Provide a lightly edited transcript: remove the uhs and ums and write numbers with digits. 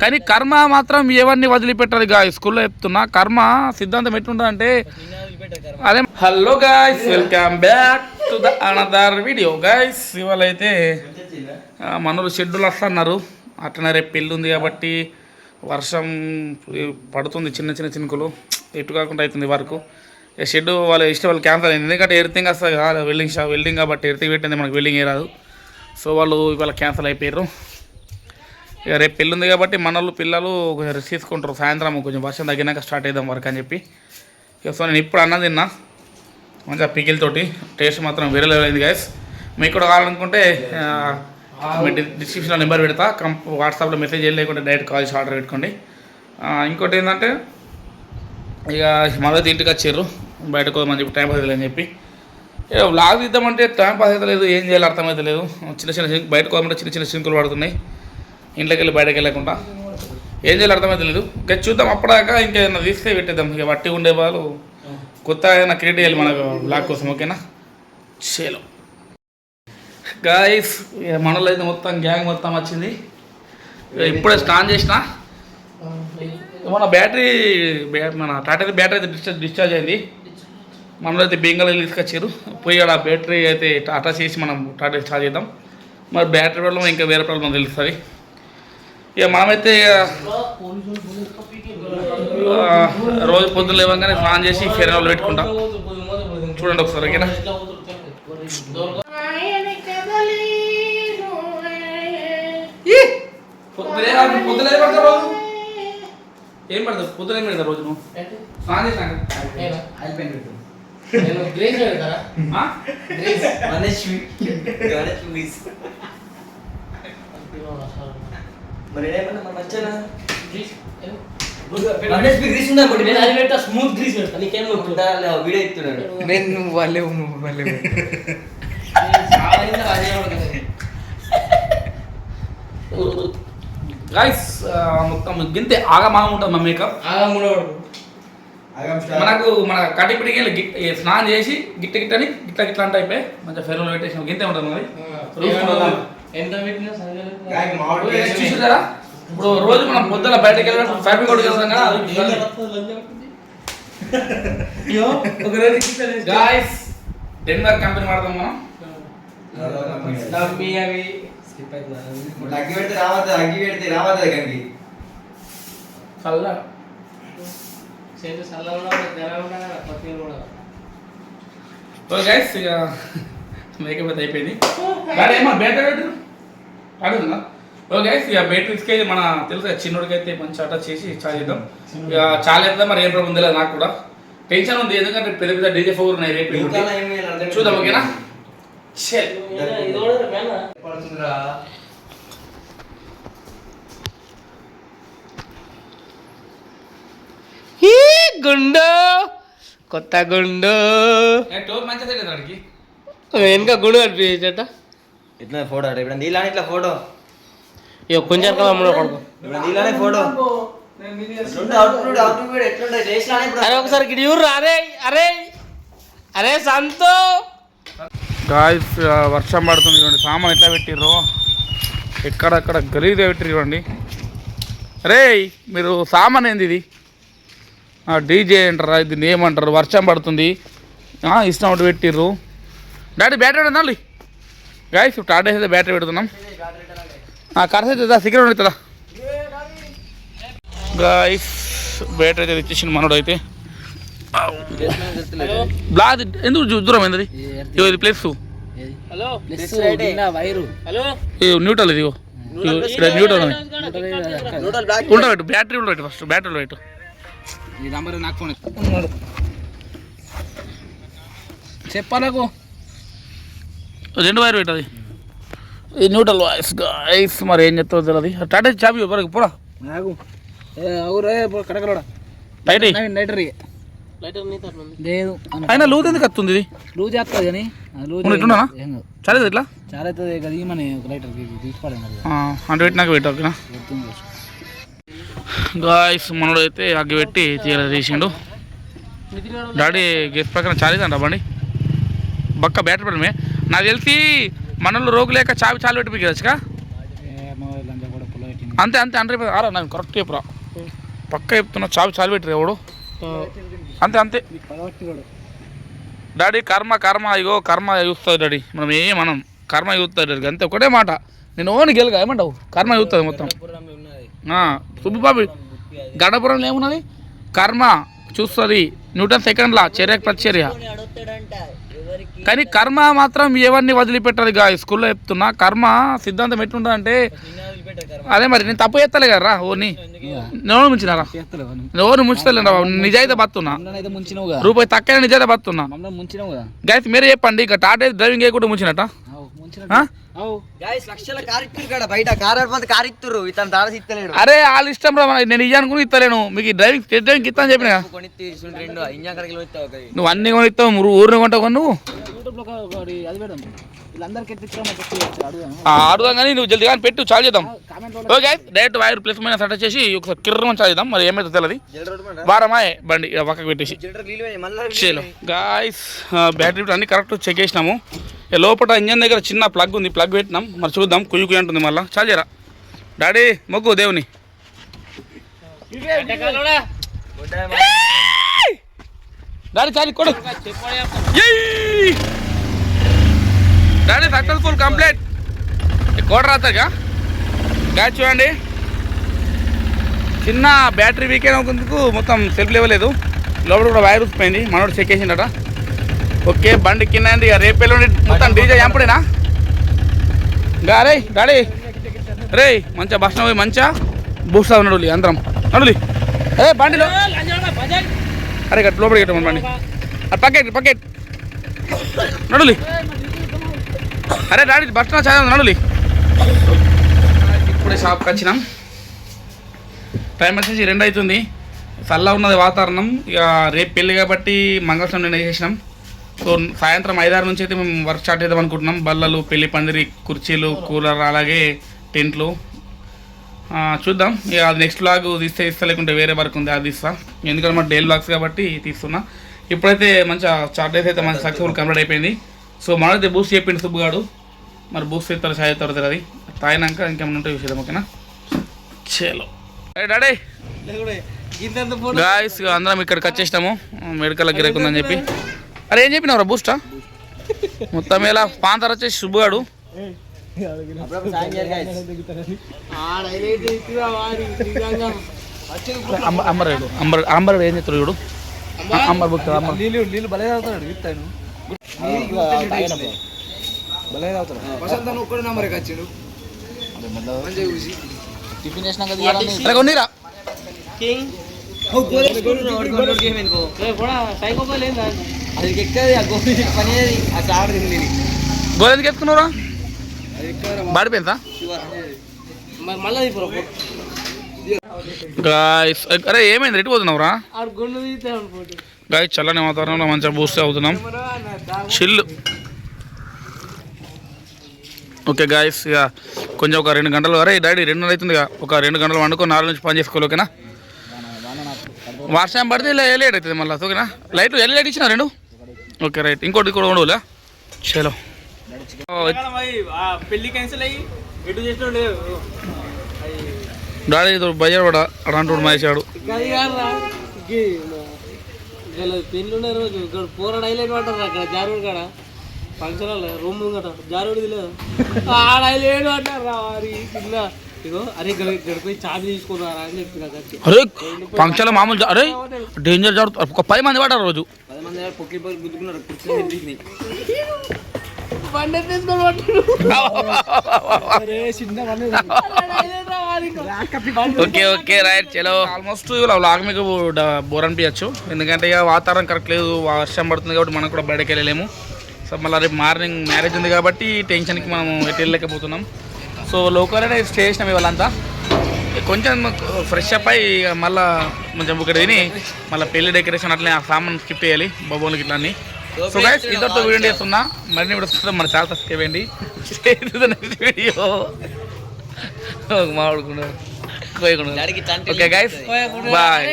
కానీ కర్మ మాత్రం ఎవరిని వదిలిపెట్టదు గాయస్. స్కూల్లో చెప్తున్నా కర్మ సిద్ధాంతం ఎట్లుంటుంది అంటే అదే. Hello guys, welcome back to the another video guys. ఇవాళ అయితే మనోళ్ళు షెడ్యూల్ వస్తున్నారు. అట్లనే రేపు పెళ్ళి ఉంది కాబట్టి వర్షం పడుతుంది, చిన్న చిన్న చినుకులు, ఎటు కాకుండా అవుతుంది వరకు. షెడ్ వాళ్ళ ఇష్టం, వాళ్ళు క్యాన్సల్ అయింది. ఎందుకంటే ఎరిథింగ్ వస్తుంది కదా, వెల్డింగ్ కాబట్టి ఎరిథింగ్ పెట్టింది, మనకు వెల్డింగ్ ఏ రాదు. సో వాళ్ళు ఇవాళ క్యాన్సల్ అయిపోయారు. ఇక రేపు పెళ్ళి ఉంది కాబట్టి మనోళ్ళు పిల్లలు కొంచెం రెస్ట్ తీసుకుంటారు. సాయంత్రం కొంచెం వర్షం తగ్గినాక స్టార్ట్ అవుదాం వర్క్ అని చెప్పి. ఇక సో నేను ఇప్పుడు అన్నం తిన్నా మంచిగా పికిల్తోటి. టేస్ట్ మాత్రం వేరే లెవెల్ అయింది గాయస్. మీకు కూడా కావాలనుకుంటే మీ డిస్క్రిప్షన్లో నెంబర్ పెడతా, వాట్సాప్లో మెసేజ్ లేకుంటే డైరెక్ట్ కాల్ చేసి ఆర్డర్ పెట్టుకోండి. ఇంకోటి ఏంటంటే ఇక మళ్ళీ ఇంటికి వచ్చారు, బయటకు మంచి టైం పాస్ అవుతుంది అని చెప్పి. ఇక వ్లాగ్ తీద్దామంటే టైం పాస్ అయితే లేదు, ఏం చేయాలి అర్థమైతే లేదు. చిన్న చిన్న బయటకు పోవాలంటే చిన్న చిన్న సింకులు పడుతున్నాయి, ఇంట్లోకి వెళ్ళి బయటకు వెళ్ళకుండా ఏం చేయాలి అర్థమైతే లేదు. ఇక చూద్దాం, అప్పటిదాకా ఇంకేదైనా తీస్తే పెట్టేద్దాం. ఇక వట్టి ఉండే వాళ్ళు కొత్త ఏదైనా క్రియేట్ చేయాలి మన వ్లాగ్ కోసం, ఓకేనా? చేలో గాయస్, మనలో అయితే మొత్తం గ్యాంగ్ మొత్తం వచ్చింది. ఇప్పుడే స్నాన్ చేసిన. మన బ్యాటరీ మన టాటా బ్యాటరీ అయితే డిశ్చార్జ్ అయింది. మనలో అయితే బెంగాల్ తీసుకొచ్చారు. పోయి ఆ బ్యాటరీ అయితే టాటా చేసి మనం టాటా ఛార్జ్ చేద్దాం. మరి బ్యాటరీ ప్రాబ్లం ఇంకా వేరే ప్రాబ్లం తెలుస్తుంది. ఇక మనమైతే రోజు పొద్దున్న లేవగానే స్నానం చేసి ఫెయిర్ వాళ్ళు పెట్టుకుంటాం. చూడండి ఒకసారి, ఓకేనా? పొద్దున పడతావు రోజు, ఏం పడతావు? పొద్దున ఏం పెడతావు రోజు? నువ్వు స్నానం చేసినాక స్మూత్ గ్రీస్ పెడతా. నీకేం వీడియో ఇస్తున్నాడు నేను. వాళ్ళే గాయస్ మొత్తం గింతే ఆగమాగం ఉంటుంది. మా మేకప్ మనకు మన కటిపిడికి స్నానం చేసి గిట్ట గిట్టని గిట్ల గిట్ల అంటే అయిపోయి మంచిగా ఫెయిర్లో పెట్టేసి గింతే ఉంటుంది మరి. చూసారా, ఇప్పుడు రోజు మనం పొద్దున బయటకు వెళ్ళినప్పుడు ఫ్యామిలీ కూడా వెళ్తాం కదా. గాయస్ డెన్మార్క్ కంపెనీ వాడతాం మనం. అగ్గి పెడితే రావద్దు కండి చల్ల గైస్. ఇక మేకప్ అయితే అయిపోయింది. ఏమో బ్యాటరీ అడుగుతుందా? ఓకే గైస్, ఇక బ్యాటరీ తీసుకెళ్ళి మన తెలుసు చిన్నోడికి అయితే మంచి అటాచ్ చేసి ఛార్జ్ చేద్దాం. ఇక చాలా అవుతుందా మరి ఏం ప్రాబ్లం తెలియదు. నాకు కూడా టెన్షన్ ఉంది, ఎందుకంటే పెద్ద పెద్ద డీజే ఫోర్ ఉన్నాయి. రేపు చూద్దాం, ఓకేనా? గుండు కొత్త గుండు వెనక గుండు కనిపించట. ఇట్లా ఫోటో ఇప్పుడు నీళ్ళని ఇట్లా ఫోటో కొంచెం నీళ్ళనే ఫోటో. అరే ఒకసారి గిడియూరు. అరే అరే అరే సంతో గాయస్, వర్షం పడుతుంది చూడండి. సామాన్ ఎట్లా పెట్టిర్రు, ఎక్కడక్కడ గలీజ్గా పెట్టిర్రు చూడండి. రే మీరు సామాన్ ఏంది ఇది? డీజే అంటారా, ఇది ఏమంటారు? వర్షం పడుతుంది, ఇష్టం ఒకటి పెట్టిర్రు. డాడీ బ్యాటరీ పెడదాం గాయస్. టాటా అయితే బ్యాటరీ పెడుతున్నాం. కరెక్ట్ అవుతుందా? సిగరెట్ అవుతుందా గాయస్? బ్యాటరీ అయితే ఇచ్చేసింది మనోడు అయితే. బ్లాక్ ఎందుకు దూరం అయింది? ఇది ప్లేస్ న్యూట్రల్, ఇది న్యూట్రల్ ఉండబెట్టు. బ్యాటరీ ఉండబెట్టు, ఫస్ట్ బ్యాటరీ పెట్టు. నాకు ఫోన్ చెప్పాలకు రెండు వైర్ పెట్టది, ఇది న్యూట్రల్ వాయిస్ గాయస్. మరి ఏం చెప్తావు తెలియదు. టాటా చాపి వరకు పోరా కడకడా టైట్ లేదు. అయినా లూజ్ ఎందుకు వస్తుంది? ఇది లూజ్ చేస్తుంది కానీ ఇట్లా చాలేదు, ఇట్లా చాలా అవుతుంది కదా. మన లైటర్ తీసుకోవాలి అంటే పెట్టినాక పెట్టు, ఓకేనా? గాయస్ మనోడు అయితే అగ్గి పెట్టి తీసిండు. డాడీ గెస్ట్ ప్రకారం చాలేదంట బండి బక్క బ్యాటరీ పడమే. నాకు తెలిసి మనోళ్ళు రోగు లేక చావి చాలు పెట్టి పీకచ్చుగా. అంతే అంతే అంటే ఆరా నాకు కరెక్ట్ చెప్పురా పక్క చెప్తున్నా చాలు పెట్టరు ఎవడు అంతే అంతే డాడీ కర్మ ఇగో కర్మ చూస్తుంది డాడీ మనం కర్మ చూస్తుంది డాడీ అంతే ఒకటే మాట నేను ఓన్ గెలుగా ఏమంటావు కర్మ చూస్తుంది మొత్తం సుబ్బుబాబు గడపురంలో ఏమున్నది కర్మ చూస్తుంది న్యూటన్ సెకండ్లా చర్యకు ప్రతిచర్య కానీ కర్మ మాత్రం ఎవరిని వదిలిపెట్టదు గా స్కూల్లో చెప్తున్నా కర్మ సిద్ధాంతం ఎట్లుంటుంది అంటే అదే మరి నేను తప్పు చేస్తలే కదరా ఓని నోరు ముంచినారా నోరు ముంచుతలేరా నిజాయితీ బతున్నా రూపాయి తక్కువ నిజాయితీ బతున్నా గైస్ మీరే చెప్పండి ఇక టాటా డ్రైవింగ్ చేయకుండా ముంచినట్ట అరే వాళ్ళ ఇష్టం రా నేను ఇయ్యానుకుని ఇస్తలేను మీకు డ్రైవింగ్ ఇస్తా అని చెప్పిన నువ్వు అన్ని కొని ఇస్తావు ఊరిని కొంటావు నువ్వు అడుగుదాం కానీ నువ్వు జల్దీ కానీ పెట్టు చాలు చేద్దాం okay direct wire plus minus attach చేసి ఒకసారి కిర్రమని చాలు చేద్దాం మరి ఏమైతే తెలియదు వారమాయే బండి పక్కకు పెట్టేసి చేలో గాయస్ బ్యాటరీ అన్ని కరెక్ట్ చెక్ చేసినాము లోపల ఇంజన్ దగ్గర చిన్న ప్లగ్ ఉంది ప్లగ్ పెట్టినాం మరి చూద్దాం కుయ్యి అంటుంది మళ్ళీ చాలు చేయరా డాడీ మొగ్గు దేవుని డాడీ చాలు కొడు డాడీ సక్సెస్ఫుల్ కంప్లీట్ కోట రాతాగా గ్యాస్ చూడండి చిన్న బ్యాటరీ వీకెండ్ అవుతుందుకు మొత్తం సెల్ఫ్ లేవలేదు లోపల కూడా వైర్ ఉసిపోయింది మనోడు చెక్ చేసిండట ఓకే బండి కింద ఇక రేపు ఎల్లుండి మొత్తం డీజే ఎంపడేనా రే డాడీ రే మంచిగా బస్ పోయి మంచిగా బూస్ట్ నడులి అందరం నడులి అరే బండిలో అరే గట్ లోపలికి పెట్టమని బండి పకెట్ నడులి అరే డాడీ బస్ స్టాండ్ చదివాం నడులి ఇప్పుడే షాప్కి వచ్చినాం టైం వచ్చేసి 2 అవుతుంది చల్ల ఉన్నది వాతావరణం ఇక రేపు పెళ్ళి కాబట్టి మంగళసూత్రం నిన్న చేసినాం సో సాయంత్రం 5-6 నుంచి అయితే మేము వర్క్ స్టార్ట్ చేద్దాం అనుకుంటున్నాం బల్లలు పెళ్లి పందిరి కుర్చీలు కూలర్ అలాగే టెంట్లు చూద్దాం ఇక అది నెక్స్ట్ బ్లాగ్ తీస్తే లేకుంటే వేరే వర్క్ ఉంది అది తీస్తా ఎందుకంటే మన డైలీ బ్లాగ్స్ కాబట్టి తీస్తున్నా ఇప్పుడైతే మంచిగా చార్ట్ డేస్ అయితే మంచి సక్సెస్ఫుల్ కంప్లీట్ అయిపోయింది సో మనైతే బూస్ట్ చెప్పిండు సుబ్బుగాడు మరి బూస్ట్ ఇస్తారు చాయ్ అవుతారు అది తాగినాక ఇంకేమైనా ఉంటే విషయం ఓకేనా చలో డాడీ గాయస్ అందరం ఇక్కడికి వచ్చేసినాము మెడికల్ గిరకుందని చెప్పి అరే ఏం చెప్పినావురా బూస్టా మొత్తం ఇలా పాంతర్ వచ్చేసి సుబ్బుగాడు అంబర్ ఏం చెప్తారు చూడు అంబర్ బుక్ నీళ్ళు బలే అవుతాడు టిఫిన్ చేసినాక కొన్నిరా గోధుమకి ఎత్తుకున్నావురా బాడిపోయిందా గాయస్ అరే ఏమైంది రెడ్డి పోతున్నావురా గాయస్ చల్లని వాతావరణంలో మంచిగా బూస్ట్ అవుతున్నాం చిల్లు ఓకే గాయస్ ఇక కొంచెం ఒక 2 గంటలు అరే డాడీ 2 అవుతుంది ఇక ఒక 2 గంటలు వండుకొని 4 నుంచి పని చేసుకోవాలి ఓకేనా వర్షం పడితే ఇలా లేట్ అవుతుంది మళ్ళీ ఓకేనా లైట్ లైట్ ఇచ్చిన 2 ఓకే రైట్ ఇంకోటి కూడా ఉండవులే చలో డాడీ బజార్ పడ అడంటుడు మహేశాడు పెళ్ళి ఉన్న రోజు ఇక్కడ పోరాడు హైలైట్ పడ్డారు అక్కడ జారుడు కాడ ఫంక్షన్ రూమ్ కట జారుడు లేదు ఆడ హైలైట్ పడ్డారు రా కింద ఇగో అరే గడిపోయి చాబీ తీసుకున్నారా అని చెప్పిన అరే ఫంక్షన్ మామూలు అరే డేంజర్ జాడు ఒక 10 మంది పడ్డారు రోజు 10 మంది పొక్కి గుద్దుకున్నారు ఓకే ఓకే రైట్ చలో ఆల్మోస్ట్ ఇలా వ్లాగ్ మీకు బోర్ అనిపించచ్చు ఎందుకంటే ఇక వాతావరణం కరెక్ట్ లేదు వర్షం పడుతుంది కాబట్టి మనం కూడా బయటకు వెళ్ళలేము సో మళ్ళీ రేపు మార్నింగ్ మ్యారేజ్ ఉంది కాబట్టి టెన్షన్కి మనం ఎటు వెళ్ళలేకపోతున్నాం సో లోకల్లోనే స్టే చేసినాం ఇవాళంతా కొంచెం ఫ్రెష్ అప్ అయ్యి మళ్ళీ కొంచెం ఒకటి తిని మళ్ళీ పెళ్లి డెకరేషన్ అట్లనే ఆ సామాన్ స్కిప్ చేయాలి బొబ్బోలకి ఇట్లా అన్నీ సో గైస్ ఇద్దరితో వీడియో చేస్తున్నా మరిన్ని వీడియోస్ వస్తుందో మన ఛానల్ సబ్స్క్రైబ్ చేయండి నెక్స్ట్ వీడియో మాట్లాడుకున్నాడు ఓకే గైస్ బాయ్.